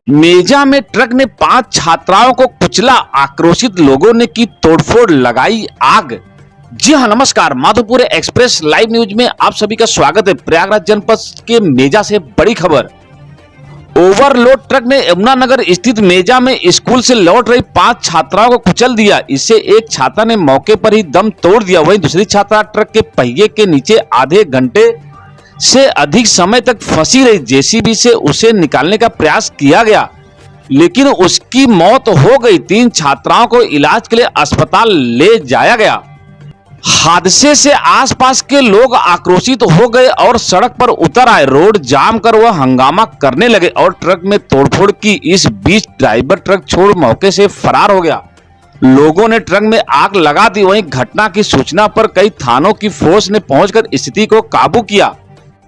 मेजा में ट्रक ने 5 छात्राओं को कुचला, आक्रोशित लोगों ने की तोड़फोड़, लगाई आग। जी हां, नमस्कार। माधोपुर एक्सप्रेस लाइव न्यूज में आप सभी का स्वागत है। प्रयागराज जनपद के मेजा से बड़ी खबर। ओवरलोड ट्रक ने यमुनानगर स्थित मेजा में स्कूल से लौट रही 5 छात्राओं को कुचल दिया। इससे एक छात्रा ने मौके पर ही दम तोड़ दिया। वहीं दूसरी छात्रा ट्रक के पहिए के नीचे आधे घंटे से अधिक समय तक फंसी रही। जेसीबी से उसे निकालने का प्रयास किया गया, लेकिन उसकी मौत हो गई। 3 छात्राओं को इलाज के लिए अस्पताल ले जाया गया। हादसे से आसपास के लोग आक्रोशित हो गए और सड़क पर उतर आए। रोड जाम कर वह हंगामा करने लगे और ट्रक में तोड़फोड़ की। इस बीच ड्राइवर ट्रक छोड़ मौके से फरार हो गया। लोगों ने ट्रक में आग लगा दी। वहीं घटना की सूचना पर कई थानों की फोर्स ने पहुंचकर स्थिति को काबू किया।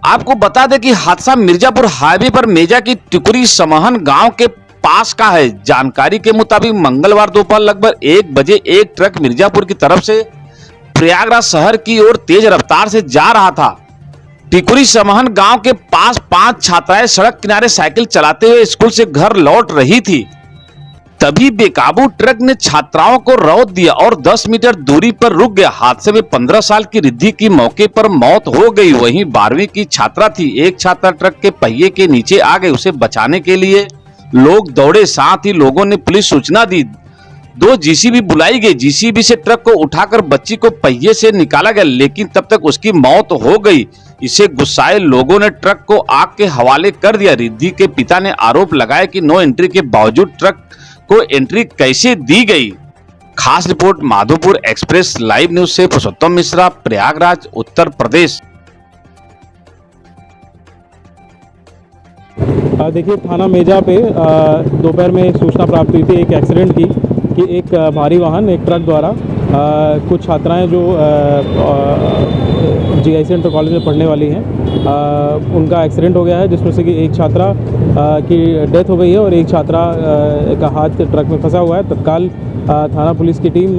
आपको बता दें कि हादसा मिर्जापुर हाईवे पर मेजा की टिकुरी समहन गांव के पास का है। जानकारी के मुताबिक मंगलवार दोपहर लगभग 1 बजे एक ट्रक मिर्जापुर की तरफ से प्रयागराज शहर की ओर तेज रफ्तार से जा रहा था। टिकुरी समहन गांव के पास 5 छात्राएं सड़क किनारे साइकिल चलाते हुए स्कूल से घर लौट रही थी। तभी बेकाबू ट्रक ने छात्राओं को रौंद दिया और 10 मीटर दूरी पर रुक गया। हादसे में 15 साल की रिद्धि की मौके पर मौत हो गई। वहीं 12वीं की छात्रा थी। एक छात्रा ट्रक के पहिए के नीचे आ गई। उसे बचाने के लिए लोग दौड़े। साथ ही लोगों ने पुलिस सूचना दी। 2 जीसीबी बुलाई गई। जीसीबी से ट्रक को उठाकर बच्ची को पहिए से निकाला गया, लेकिन तब तक उसकी मौत हो गई। इसे गुस्साए लोगों ने ट्रक को आग के हवाले कर दिया। रिद्धि के पिता ने आरोप लगाया कि नो एंट्री के बावजूद ट्रक को एंट्री कैसे दी गई। खास report Madhopur express live news से पुरुषोत्तम मिश्रा, प्रयागराज, उत्तर प्रदेश। देखिए, थाना मेजा पे दोपहर में एक सूचना प्राप्त हुई थी एक एक्सीडेंट की कि एक भारी वाहन, एक ट्रक द्वारा कुछ छात्राएं जो जीआईसी इंटर कॉलेज में पढ़ने वाली हैं, उनका एक्सीडेंट हो गया है, जिसमें से कि एक छात्रा की डेथ हो गई है और एक छात्रा का हाथ ट्रक में फंसा हुआ है। तत्काल थाना पुलिस की टीम,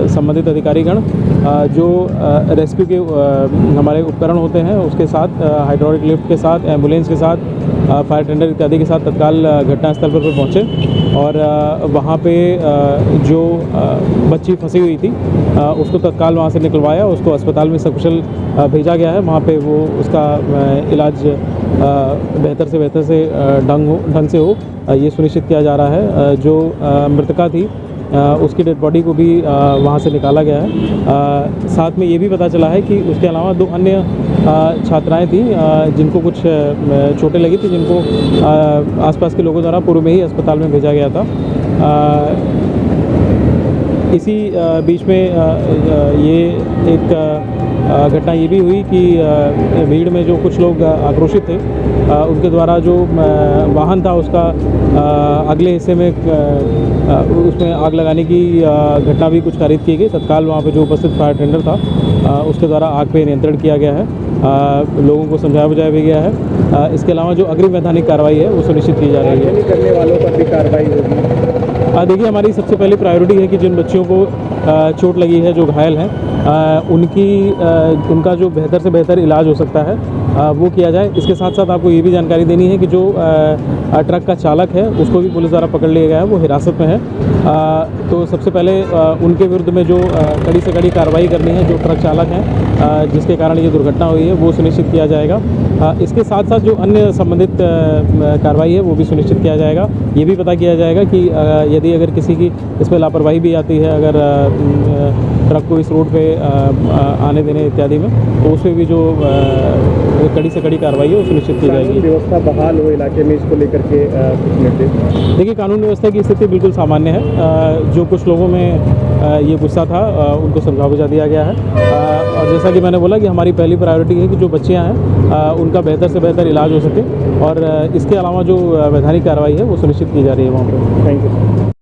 संबंधित अधिकारीगण जो रेस्क्यू के हमारे उपकरण होते हैं उसके साथ, हाइड्रोलिक लिफ्ट के साथ, एम्बुलेंस के साथ, फायर टेंडर इत्यादि के साथ तत्काल घटनास्थल पर पहुंचे और वहां पे जो बच्ची फंसी हुई थी उसको तत्काल वहां से निकलवाया। उसको अस्पताल में सकुशल भेजा गया है। वहां पे वो उसका इलाज बेहतर से ढंग से हो, ये सुनिश्चित किया जा रहा है। जो मृतका थी उसकी डेड बॉडी को भी वहाँ से निकाला गया है। साथ में ये भी पता चला है कि उसके अलावा 2 अन्य छात्राएं थीं जिनको कुछ चोटें लगी थी, जिनको आसपास के लोगों द्वारा पूर्व में ही अस्पताल में भेजा गया था। इसी बीच में ये एक घटना ये भी हुई कि भीड़ में जो कुछ लोग आक्रोशित थे, उनके द्वारा जो वाहन था उसका अगले हिस्से में उसमें आग लगाने की घटना भी कुछ कारित की गई। तत्काल वहाँ पे जो उपस्थित फायर टेंडर था उसके द्वारा आग पे नियंत्रण किया गया है। लोगों को समझाया बुझाया भी गया है। इसके अलावा जो अग्रिम वैधानिक कार्रवाई है वो सुनिश्चित की जा रही है। करने वालों पर भी कार्रवाई होगी। देखिए, हमारी सबसे पहली प्रायोरिटी है कि जिन बच्चियों को चोट लगी है, जो घायल हैं, उनका जो बेहतर से बेहतर इलाज हो सकता है वो किया जाए। इसके साथ साथ आपको ये भी जानकारी देनी है कि जो ट्रक का चालक है उसको भी पुलिस द्वारा पकड़ लिया गया है, वो हिरासत में है। तो सबसे पहले उनके विरुद्ध में जो कड़ी से कड़ी कार्रवाई करनी है, जो ट्रक चालक हैं जिसके कारण ये दुर्घटना हुई है, वो सुनिश्चित किया जाएगा। इसके साथ साथ जो अन्य संबंधित कार्रवाई है वो भी सुनिश्चित किया जाएगा। ये भी पता किया जाएगा कि यदि अगर किसी की इसमें लापरवाही भी आती है, अगर ट्रक को इस रोड पे आने देने इत्यादि में, तो उसमें भी जो कड़ी से कड़ी कार्रवाई है वो सुनिश्चित की जाएगी। व्यवस्था बहाल हो इलाके में, इसको लेकर के कुछ निर्देश। देखिए, कानून व्यवस्था की स्थिति बिल्कुल सामान्य है। जो कुछ लोगों में ये गुस्सा था उनको समझा बुझा दिया गया है। और जैसा कि मैंने बोला कि हमारी पहली प्रायोरिटी है कि जो बच्चियां हैं उनका बेहतर से बेहतर इलाज हो सके और इसके अलावा जो वैधानिक कार्रवाई है वो सुनिश्चित की जा रही है वहाँ पर। Thank you.